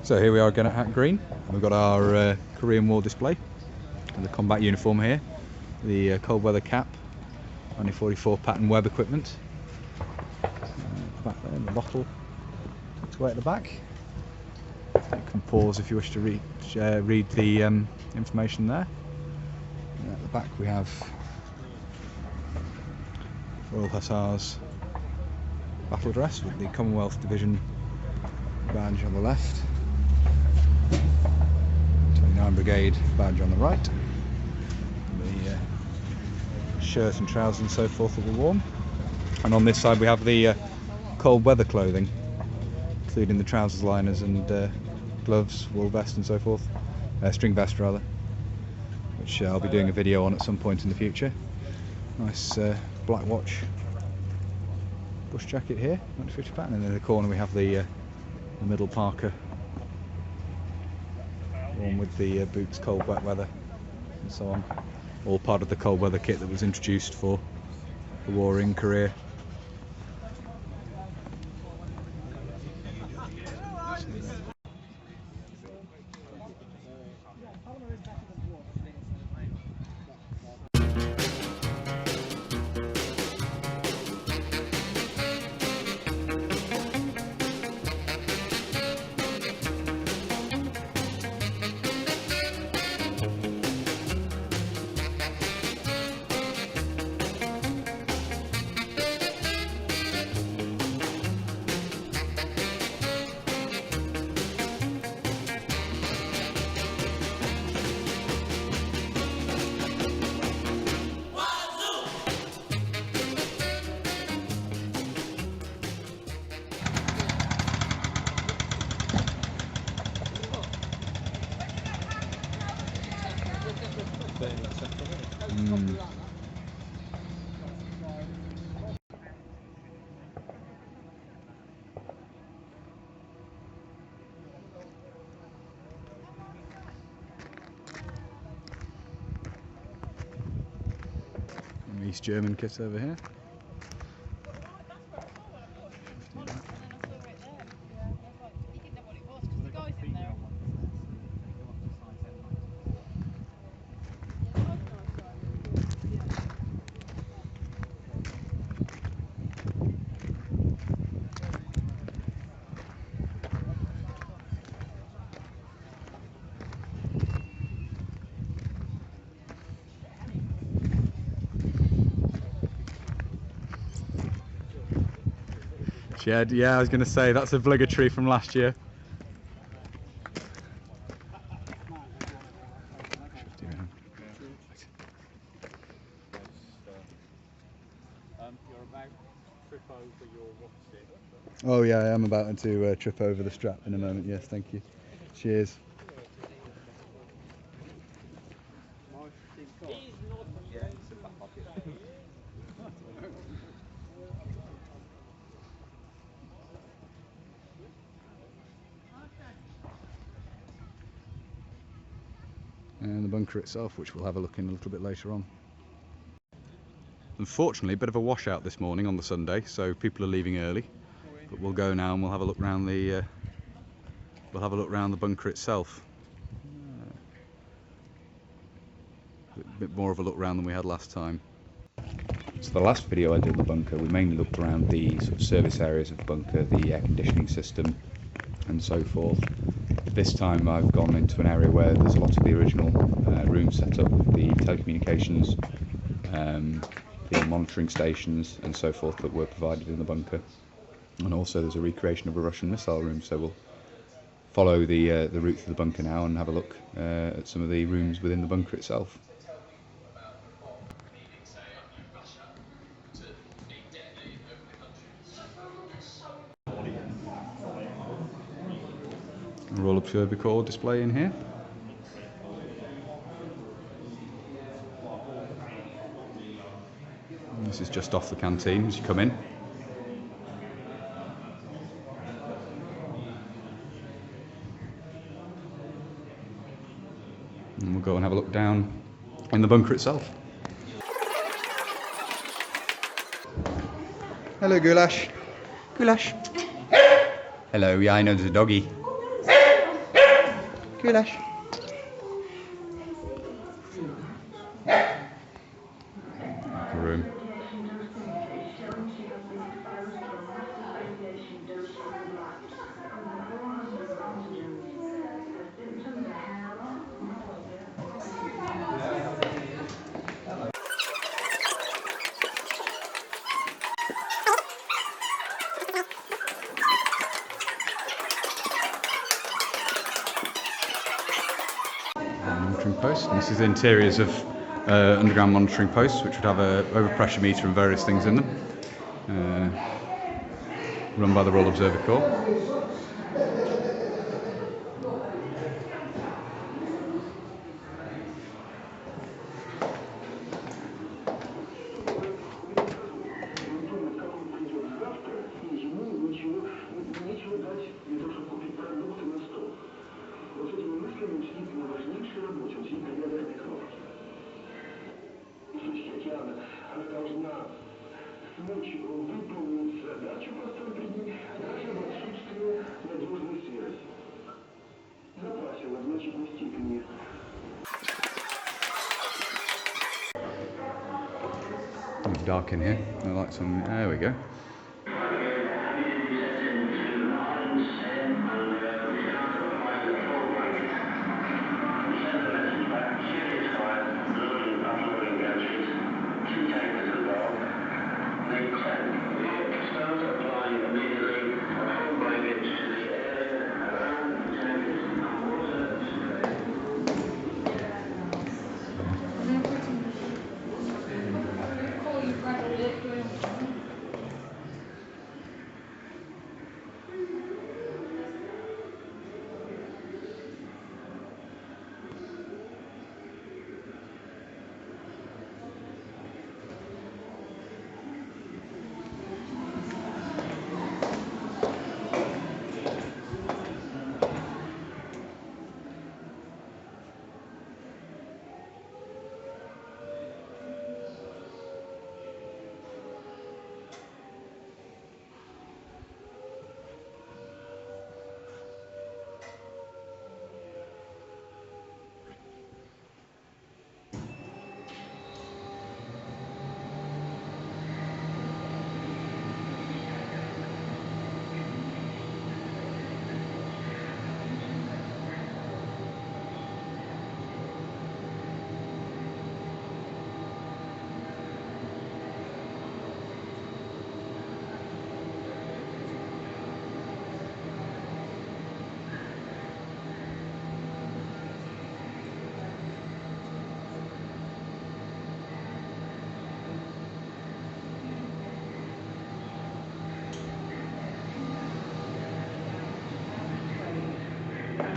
So here we are again at Hat Green. We've got our Korean War display and the combat uniform here, the cold weather cap, 1944 pattern web equipment. Back there in the bottle, tucked away at the back. You can pause if you wish to read the information there. And at the back we have Royal Hussars battle dress with the Commonwealth Division badge on the left, 29 Brigade badge on the right, and the shirt and trousers and so forth that were worn. And on this side we have the cold weather clothing, including the trousers liners and gloves, wool vest and so forth, string vest rather, which I'll be doing a video on at some point in the future. Nice black watch bush jacket here, 1950 pattern, and in the corner we have the middle parka, worn with the boots, cold wet weather and so on, all part of the cold weather kit that was introduced for the war in Korea. East German kit over here. Shed, yeah, I was going to say that's obligatory from last year. Oh yeah, I am about to trip over the strap in a moment. Yes, thank you. Cheers. And the bunker itself, which we'll have a look in a little bit later on. Unfortunately, a bit of a washout this morning on the Sunday, so people are leaving early. But we'll go now and we'll have a look round the bunker itself. A bit more of a look round than we had last time. So the last video I did in the bunker, we mainly looked around the sort of service areas of the bunker, the air conditioning system and so forth. This time I've gone into an area where there's a lot of the original rooms set up, the telecommunications, the monitoring stations and so forth that were provided in the bunker. And also there's a recreation of a Russian missile room, so we'll follow the route through the bunker now and have a look at some of the rooms within the bunker itself. A Royal Observer Corps display in here. And this is just off the canteen as you come in. And we'll go and have a look down in the bunker itself. Hello, Goulash. Goulash. Hello, yeah, I know there's a doggy. Goulash. Room. Monitoring post. And this is the interiors of underground monitoring posts, which would have a overpressure meter and various things in them. Run by the Royal Observer Corps. Выполнить задачу, поставь перед ней, даже в отсутствие надежной связи. Запасил в значительной степени. It's dark in here. The lights on. There we go.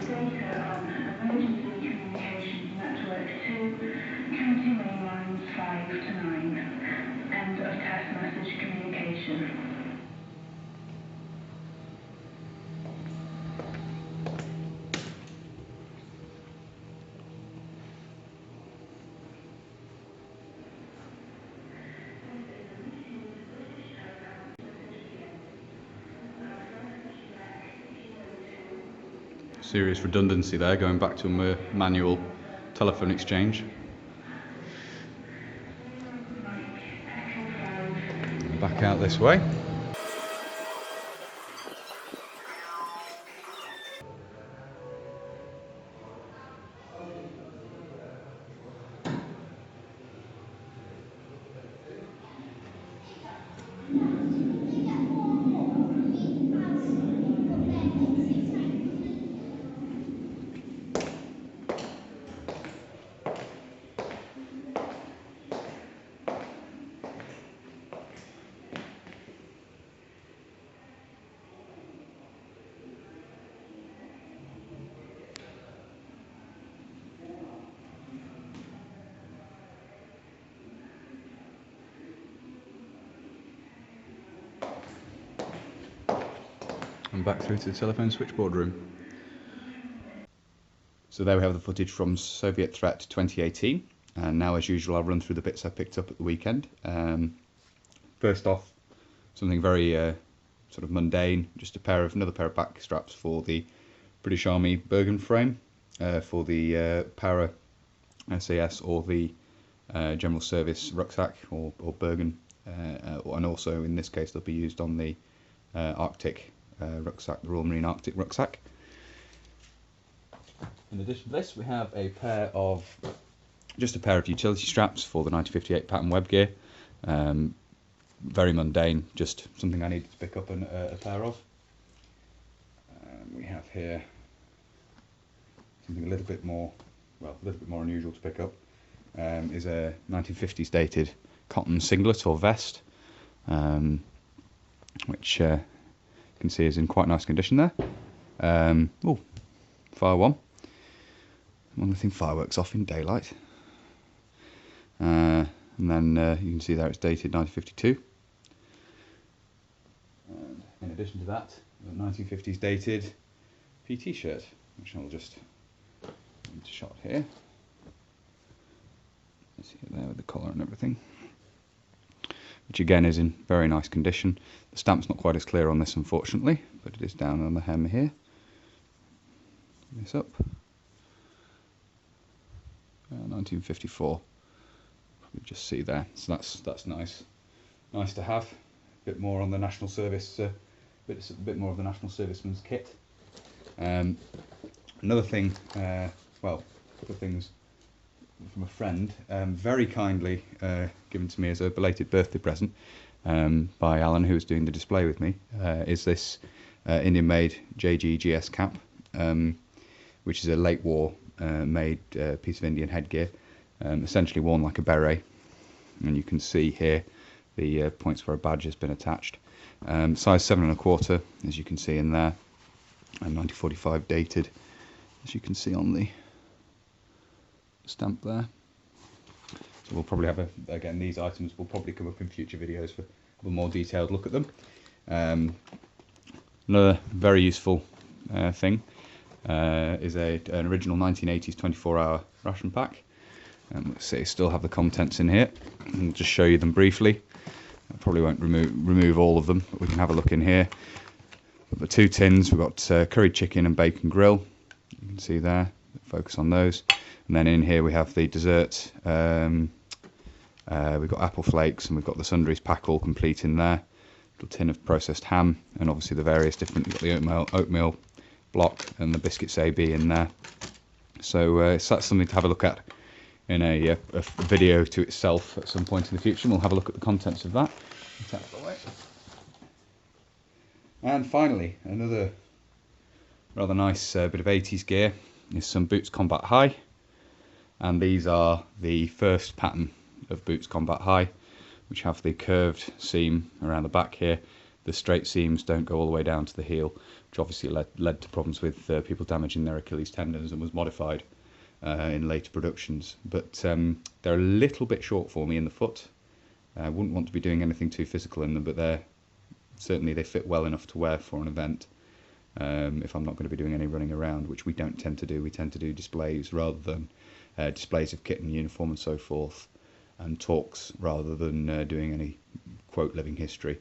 Data on emergency communications network 2, county main lines 5 to 9. End of test message communication. Serious redundancy there, going back to a manual telephone exchange. Back out this way. And back through to the telephone switchboard room. So there we have the footage from Soviet Threat 2018. And now, as usual, I'll run through the bits I picked up at the weekend. First off, something very sort of mundane, just another pair of back straps for the British Army Bergen frame. for the Para SAS or the General Service rucksack or Bergen, and also in this case they'll be used on the Arctic rucksack, the Royal Marine Arctic rucksack. In addition to this, we have just a pair of utility straps for the 1958 pattern web gear. Very mundane, just something I needed to pick up a pair of. We have here something a little bit more unusual to pick up. Is a 1950s dated cotton singlet or vest, which you can see is in quite nice condition there. Oh, fire one. One thing fireworks off in daylight. And then you can see there it's dated 1952. And in addition to that, a 1950s dated PT shirt, which I'll just shot here. You see it there with the collar and everything, which again is in very nice condition. The stamp's not quite as clear on this, unfortunately, but it is down on the hem here. This up. 1954. Probably just see there. So that's nice. Nice to have. A bit more on the national service. Bit more of the national serviceman's kit. Another thing. Well, a couple of things from a friend, very kindly given to me as a belated birthday present by Alan, who was doing the display with me, is this Indian-made JG-GS cap, which is a late war made piece of Indian headgear, essentially worn like a beret, and you can see here the points where a badge has been attached. Size 7 1/4, as you can see in there, and 1945 dated, as you can see on the stamp there. So we'll probably have again, these items will probably come up in future videos for a more detailed look at them. Another very useful thing is an original 1980s 24-hour ration pack. Let's see, still have the contents in here. I'll just show you them briefly. I probably won't remove all of them, but we can have a look in here. We've got the 2 tins. We've got curried chicken and bacon grill. You can see there. Focus on those. And then in here we have the dessert. We've got apple flakes, and we've got the sundries pack all complete in there. Little tin of processed ham, and obviously the various different. You've got the oatmeal block and the biscuits AB in there. So that's something to have a look at in a video to itself at some point in the future, and we'll have a look at the contents of that. And finally, another rather nice bit of 80s gear is some Boots Combat High, and these are the first pattern of Boots Combat High, which have the curved seam around the back here. The straight seams don't go all the way down to the heel, which obviously led to problems with people damaging their Achilles tendons, and was modified in later productions. But they're a little bit short for me in the foot. I wouldn't want to be doing anything too physical in them, but they fit well enough to wear for an event. If I'm not going to be doing any running around, which we don't tend to do. We tend to do displays rather than displays of kit and uniform and so forth, and talks rather than doing any quote living history.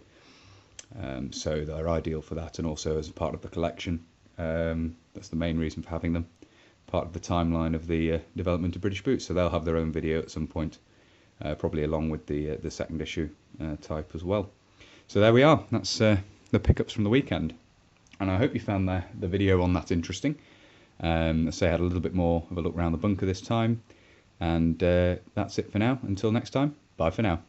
So they're ideal for that, and also as a part of the collection. That's the main reason for having them. Part of the timeline of the development of British boots, so they'll have their own video at some point, probably along with the second issue type as well. So there we are. That's the pickups from the weekend, and I hope you found the video on that interesting. I say I had a little bit more of a look around the bunker this time, and that's it for now. Until next time, bye for now.